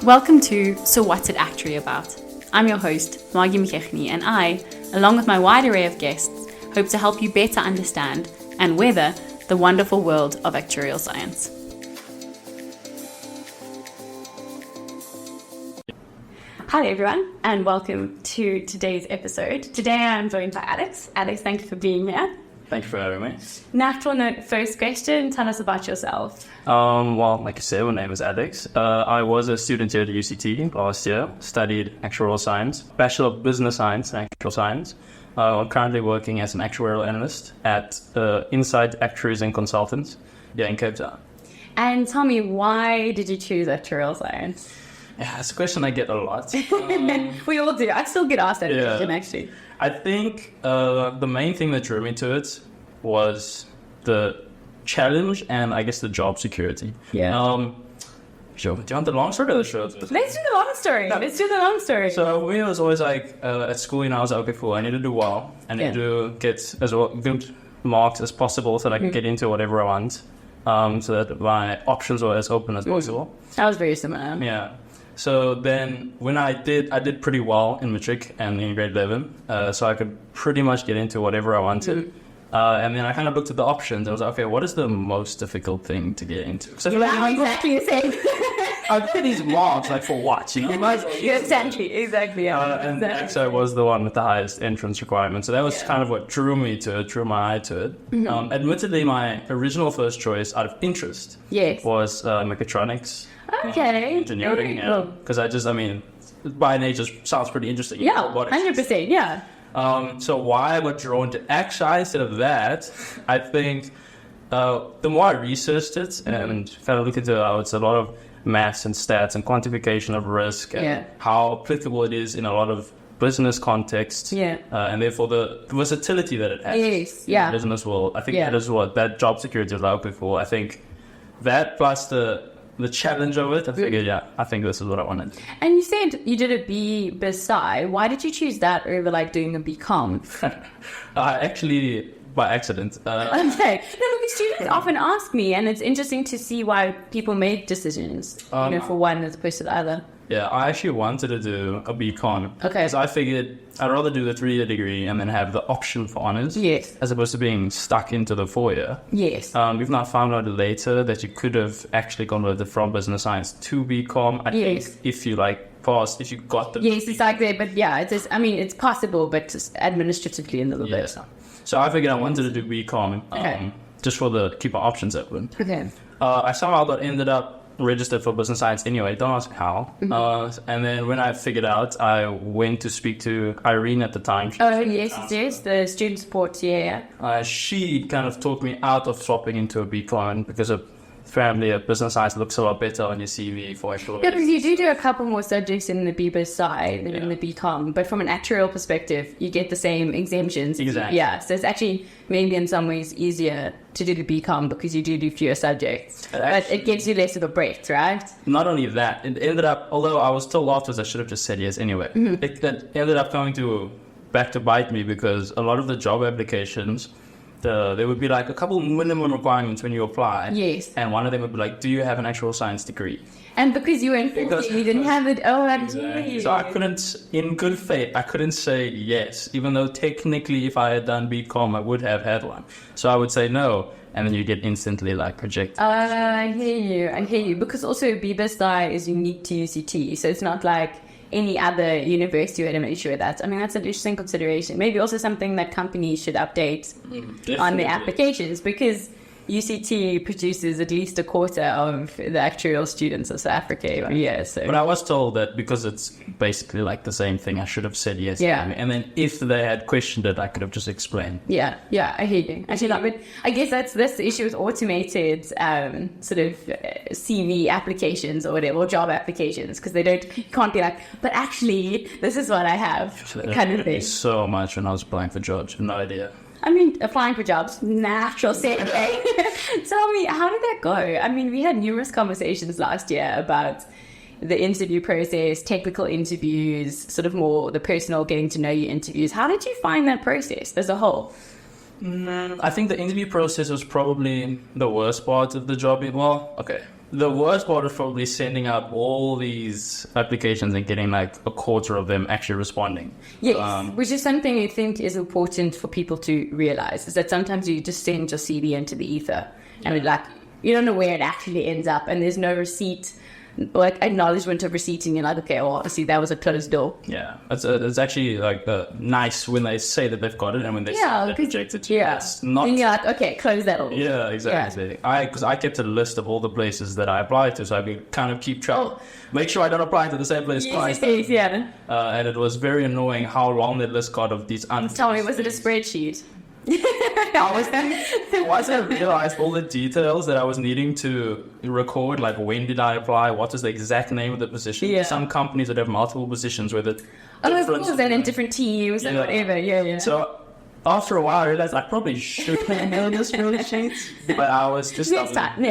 Welcome to So What's It Actually About? I'm your host, Margie McKechnie, and I, along with my wide array of guests, hope to help you better understand and weather the wonderful world of actuarial science. Hi everyone, and welcome to today's episode. Today I'm joined by Alex. Alex, thank you for being here. Thank you for having me. Natural note, first question, tell us about yourself. Well, like you said, my name is Alex. I was a student here at UCT last year, studied actuarial science, Bachelor of Business Science and Actuarial Science. I'm currently working as an actuarial analyst at Insight Actuaries and Consultants here in Cape Town. And tell me, why did you choose actuarial science? Yeah, it's a question I get a lot. We all do. I still get asked that question, actually. I think the main thing that drew me to it was the challenge and I guess the job security. Yeah. Sure. Do you want the long story or the short? Let's do the long story. No. Let's do the long story. So we was always like at school, I was like, okay, cool, I need to do well. I need to get as good marks as possible so that I can get into whatever I want. So that my options were as open as possible. That was very similar. Yeah. So then when I did pretty well in matric and in grade 11, so I could pretty much get into whatever I wanted. And then I kind of looked at the options. I was like, okay, what is the most difficult thing to get into? So like, exactly the same. I did these marks, like for what, you know? Exactly. Yeah. And XO was the one with the highest entrance requirement. So that was kind of what drew my eye to it. Mm-hmm. Admittedly, my original first choice out of interest was mechatronics. Okay. Engineering, because by nature sounds pretty interesting. Yeah, 100%, yeah. So why I was drawn to actually instead of that, I think the more I researched it and kind of looked into it, it's a lot of maths and stats and quantification of risk and how applicable it is in a lot of business contexts. And therefore the versatility that it has in the business world. I think that is what that job security is looking for. I think that plus the challenge of it, I figured, I think this is what I wanted. And you said you did a B.Sci. Why did you choose that over like doing a BCom? Actually, by accident. Okay. No, because students often ask me, and it's interesting to see why people make decisions, for one as opposed to the other. Yeah, I actually wanted to do a BCom. Okay. Because I figured I'd rather do the 3-year degree and then have the option for honours. Yes. As opposed to being stuck into the 4-year. Yes. We've now found out later that you could have actually converted from business science to BCom. I think if you passed, if you got the... Yes, it's like that, but it's possible, but just administratively a little bit. So I figured I wanted to do BCom just for the keep our options open. Okay. I somehow ended up registered for business science anyway, don't ask how. And then when I figured out, I went to speak to Irene at the time. Yes, the student support, she kind of talked me out of swapping into a BCom because of family of business science looks a lot better on your CV for actual. Yeah, because you do a couple more subjects in the B.Sci than in the BCom, but from an actuarial perspective, you get the same exemptions. Exactly. Yeah, so it's actually maybe in some ways easier to do the BCom because you do fewer subjects, but it gives you less of a breadth, right? Not only that, it ended up, although I was told afterwards I should have just said yes anyway, it ended up coming back to bite me because a lot of the job applications, there would be like a couple minimum requirements when you apply. Yes. And one of them would be like, do you have an actual science degree? And because you were in 40, you didn't have it. Oh, exactly. So I couldn't, in good faith, I couldn't say yes, even though technically if I had done BCom, I would have had one. So I would say no, and then you get instantly rejected. I hear you. Because also B.Sci is unique to UCT, so it's not like any other university would make sure that. That's an interesting consideration. Maybe also something that companies should update on their applications, because UCT produces at least a quarter of the actuarial students of South Africa. So. But I was told that because it's basically like the same thing, I should have said yes. Yeah. And then if they had questioned it, I could have just explained. Yeah, I hear you. Actually, I guess that's the issue with automated sort of CV applications or whatever, or job applications, because you can't be like, but actually, this is what I have, kind of thing. So much when I was applying for jobs, no idea. Applying for jobs, natural segue. Tell me, how did that go? We had numerous conversations last year about the interview process, technical interviews, sort of more the personal getting to know you interviews. How did you find that process as a whole? I think the interview process was probably the worst part of the job. Well, okay. the worst part is probably sending out all these applications and getting like a quarter of them actually responding. Yes, which is something I think is important for people to realize, is that sometimes you just send your CV into the ether and like you don't know where it actually ends up, and there's no receipt, like acknowledgement of receipt, and you're like, okay, well, obviously that was a closed door. Yeah, it's actually like nice when they say that they've got it, and when they say they've rejected. Yeah, it's not. And you're like, okay, close that off. Yeah, exactly. Because I kept a list of all the places that I applied to, so I could kind of keep track. Make sure I don't apply to the same place twice. Yeah. And it was very annoying how long the list got of these. Tell me, was it a spreadsheet? Once I realized all the details that I was needing to record, like when did I apply, what is the exact name of the position. Yeah. Some companies that have multiple positions with it. Of course, then in different teams and whatever. Yeah. So after a while, I realized I probably should have known this spreadsheet, but I was just next time.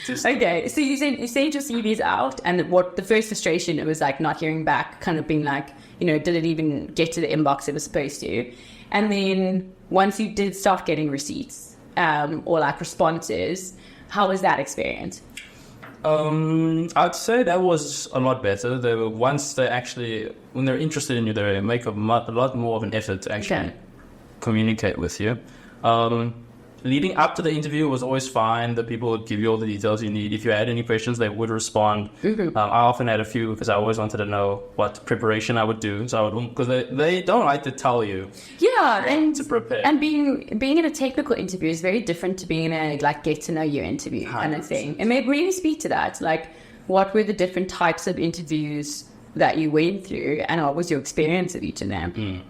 Okay, so you sent your CVs out, and what the first frustration, it was like not hearing back, kind of being like, did it even get to the inbox it was supposed to? And then once you did start getting receipts or like responses, how was that experience? I'd say that was a lot better. When they're interested in you, they make a lot more of an effort to actually communicate with you. Leading up to the interview was always fine. The people would give you all the details you need. If you had any questions, they would respond. I often had a few because I always wanted to know what preparation I would do. So because they don't like to tell you. Yeah, and to prepare. And being in a technical interview is very different to being in a like get to know you interview kind of thing. And maybe really speak to that. Like, what were the different types of interviews that you went through, and what was your experience of each of them?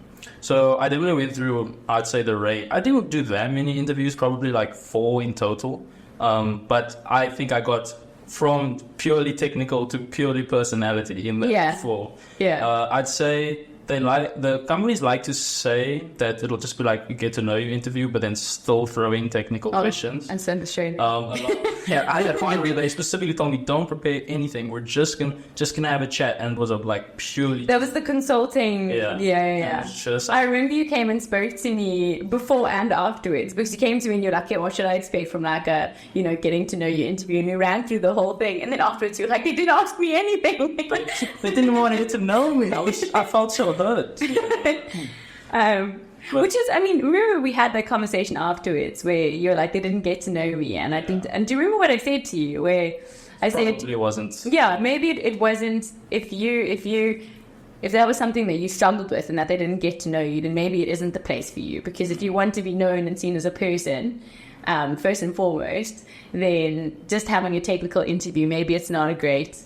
So I definitely went through, I'd say, the rate. I didn't do that many interviews, probably like 4 in total. But I think I got from purely technical to purely personality in the 4. Yeah. I'd say the companies like to say that it'll just be like a get to know you interview, but then still throw in technical questions. And send the straight. I had finally they specifically told me don't prepare anything. We're just gonna have a chat, and it was like purely. That was the consulting. Yeah. I remember you came and spoke to me before and afterwards, because you came to me and you're like, okay, what should I expect from like a getting to know you interview, and we ran through the whole thing, and then afterwards you were like, they didn't ask me anything. They didn't want to get to know me. I felt so hurt. Which is, remember we had that conversation afterwards where you're like, they didn't get to know me, and I think, and do you remember what I said to you? Where I said, probably wasn't. Yeah, maybe it wasn't. If that was something that you struggled with and that they didn't get to know you, then maybe it isn't the place for you. Because if you want to be known and seen as a person, first and foremost, then just having a technical interview, maybe it's not a great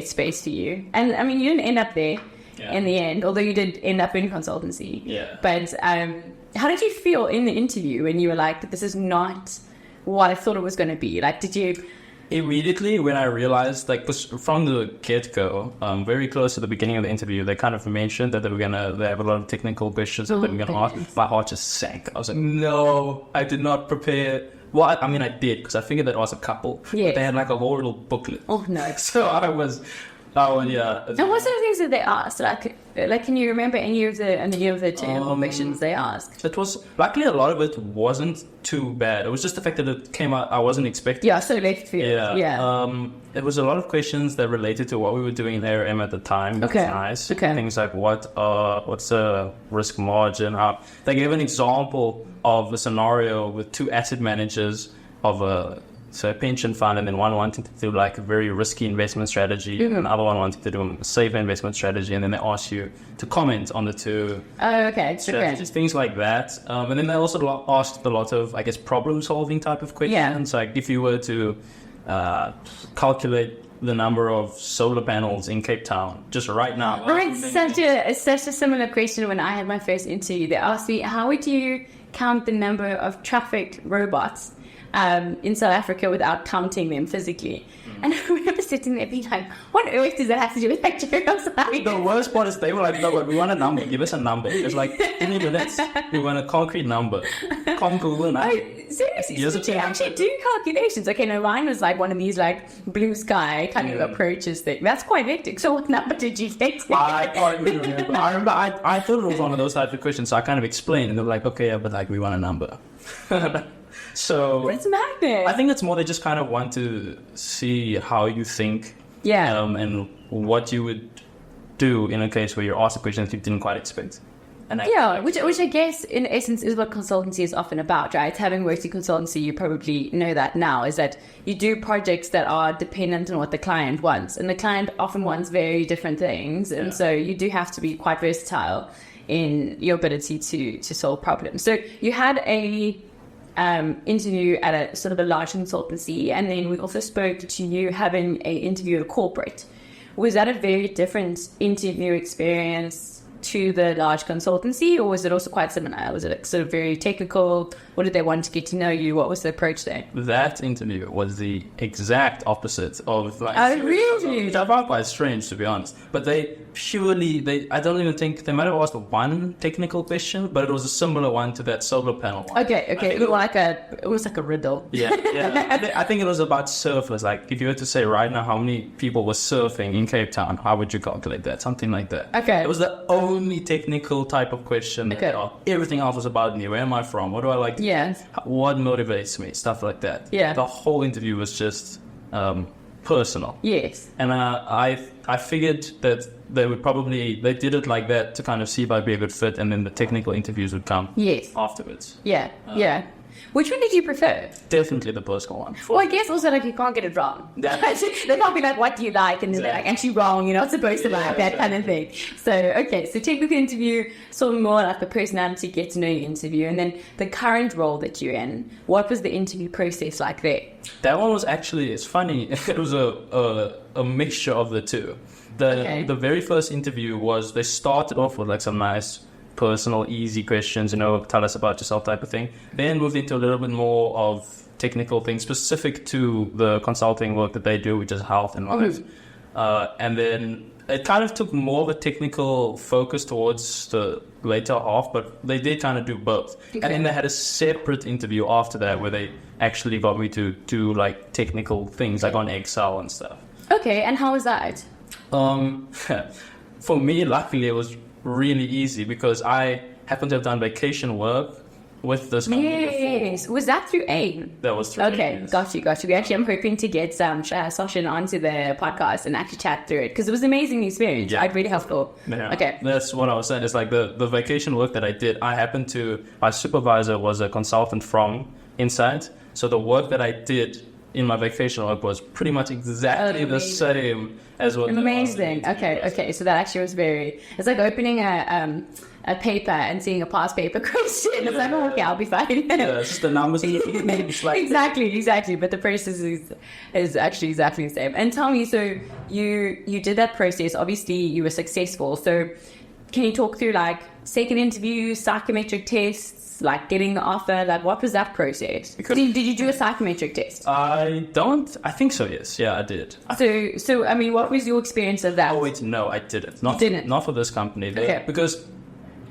space for you. And you didn't end up there. In the end, although you did end up in consultancy. Yeah. But how did you feel in the interview when you were like, this is not what I thought it was going to be? Like, did you... Immediately when I realized, like, from the get-go, very close to the beginning of the interview, they kind of mentioned that they have a lot of technical questions that they were going to ask. My heart just sank. I was like, no, I did not prepare. Well, I did, because I figured that it was a couple. Yeah. But they had like a whole little booklet. Oh, no. So I was... Oh, yeah. And what sort of things did they ask? Like, can you remember any of the questions they asked? It was, luckily a lot of it wasn't too bad. It was just the fact that it came out, I wasn't expecting. Yeah, so left field. Yeah. It was a lot of questions that related to what we were doing in ARM at the time. Okay. Nice. Okay. Things like what's the risk margin? They gave an example of a scenario with 2 asset managers of a pension fund, and then one wanting to do like a very risky investment strategy, and the other one wanting to do a safer investment strategy, and then they ask you to comment on the 2 strategies, things like that. And then they also asked a lot of, I guess, problem-solving type of questions, like if you were to calculate the number of solar panels in Cape Town just right now. Right, such a similar question when I had my first interview. They asked me, how would you count the number of traffic robots in South Africa without counting them physically? And I remember sitting there being like, what on earth does that have to do with actuarial science? The worst part is they were like, no, but we want a number. Give us a number. It's like, in minutes, we want a concrete number. Can't Google now. Seriously, did you actually do calculations? Okay, no, mine was like one of these like blue sky kind of approaches thing. That's quite hectic. So what number did you take? I can't even remember. I remember I thought it was one of those types of questions, so I kind of explained, and they were like, okay, yeah, but like we want a number. So It's madness. I think it's more they just kind of want to see how you think, Yeah. and what you would do in a case where you're asked a question that you didn't quite expect. And Yeah, which I guess in essence is what consultancy is often about, right? Having worked in consultancy, you probably know that now, is that you do projects that are dependent on what the client wants. And the client often wants very different things. And so you do have to be quite versatile in your ability to solve problems. So you had a interview at a sort of a large consultancy, and then we also spoke to you having an interview at a corporate. Was that a very different interview experience to the large consultancy, or was it also quite similar? Was it like sort of very technical? What did they want to get to know you? What was the approach there? That interview was the exact opposite of like. Oh, really? Which I found quite strange, to be honest. But they I don't even think they might have asked one technical question, but it was a similar one to that solar panel one. Okay. It was like a riddle. Yeah. I think it was about surfers. Like, if you were to say right now how many people were surfing in Cape Town, how would you calculate that? Something like that. Okay. It was the only technical type of question. Okay. Everything else was about me. Where am I from? What do I like? Yeah. What motivates me? Stuff like that. Yeah. The whole interview was just personal. Yes. And I figured that they did it like that to kind of see if I'd be a good fit, and then the technical interviews would come afterwards. Yeah. Which one did you prefer? Definitely the personal one. Well, I guess also like you can't get it wrong. They can't be like, what do you like? And they're like, actually wrong. You're not supposed to like that kind of thing. So, okay. So technical interview, sort of more like the personality, get to know you interview. And then the current role that you're in, what was the interview process like there? That one was actually, it's funny. It was a mixture of the two. The very first interview was, they started off with like some nice personal, easy questions, tell us about yourself type of thing. Then moved into a little bit more of technical things specific to the consulting work that they do, which is health and life. And then it kind of took more of a technical focus towards the later half, but they did kind of do both. Okay. And then they had a separate interview after that where they actually got me to do like technical things, like on Excel and stuff. Okay, and how was that? For me, luckily, it was really easy because I happen to have done vacation work with this company. Yes. Was that through AIM? That was through AIM. Okay, got you. Actually, I'm hoping to get Sasha onto the podcast and actually chat through it because it was an amazing experience. Yeah. I'd really helpful. Yeah. Okay. That's what I was saying. It's like the vacation work that I did, my supervisor was a consultant from Insight. So the work that I did in my vacation work was pretty much exactly the same as what. Amazing. Okay. So that actually was it's like opening a paper and seeing a past paper question. It's like, okay, I'll be fine. Yeah, it's just the numbers. Exactly. But the process is actually exactly the same. And tell me, so you did that process. Obviously, you were successful. So can you talk through like second interview, psychometric tests? Like getting the offer, like what was that process? Did you do a psychometric test? I think so, yes. Yeah, I did. So I mean, what was your experience of that? Oh wait, no, I didn't. Not for this company. Okay. Because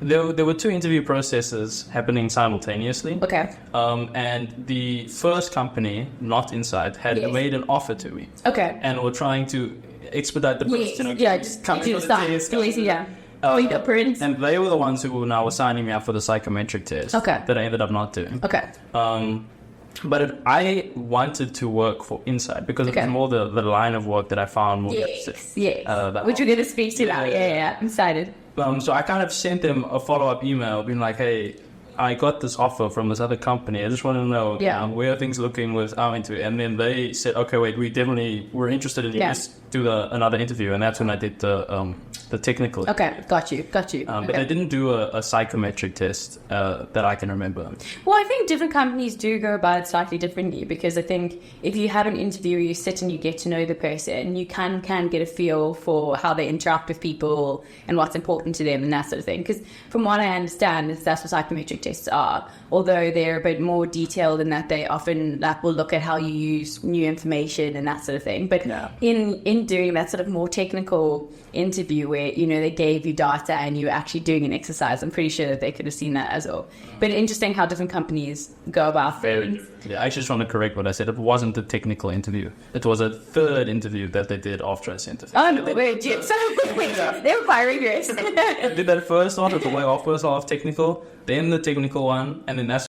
there were two interview processes happening simultaneously. Okay. And the first company, not Insight, had made an offer to me. Okay. And were trying to expedite the process. Just come to the start. Yeah. And they were the ones who were signing me up for the psychometric test. Okay. That I ended up not doing. Okay. But I wanted to work for Insight because it was more the line of work that I found more interesting. Yes. Which we're going to speak to now. Yeah. I'm excited. So I kind of sent them a follow-up email being like, hey, I got this offer from this other company. I just want to know where are things looking with our interview. And then they said, okay, wait, we're interested in you. Just do another interview. And that's when I did the technical. Okay, got you. But they didn't do a psychometric test that I can remember. Well, I think different companies do go about it slightly differently because I think if you have an interview, you sit and you get to know the person, you can get a feel for how they interact with people and what's important to them and that sort of thing. Because from what I understand, that's what psychometric tests are. Although they're a bit more detailed in that they often will look at how you use new information and that sort of thing. But in doing that sort of more technical interview where, they gave you data and you were actually doing an exercise, I'm pretty sure that they could have seen that as well. But interesting how different companies go about things. Yeah, I just want to correct what I said. It wasn't a technical interview. It was a third interview that they did after I sent it. Oh, no, wait, they were quite rigorous. I did that first one, it was way off, first half technical, then the technical one, and then that's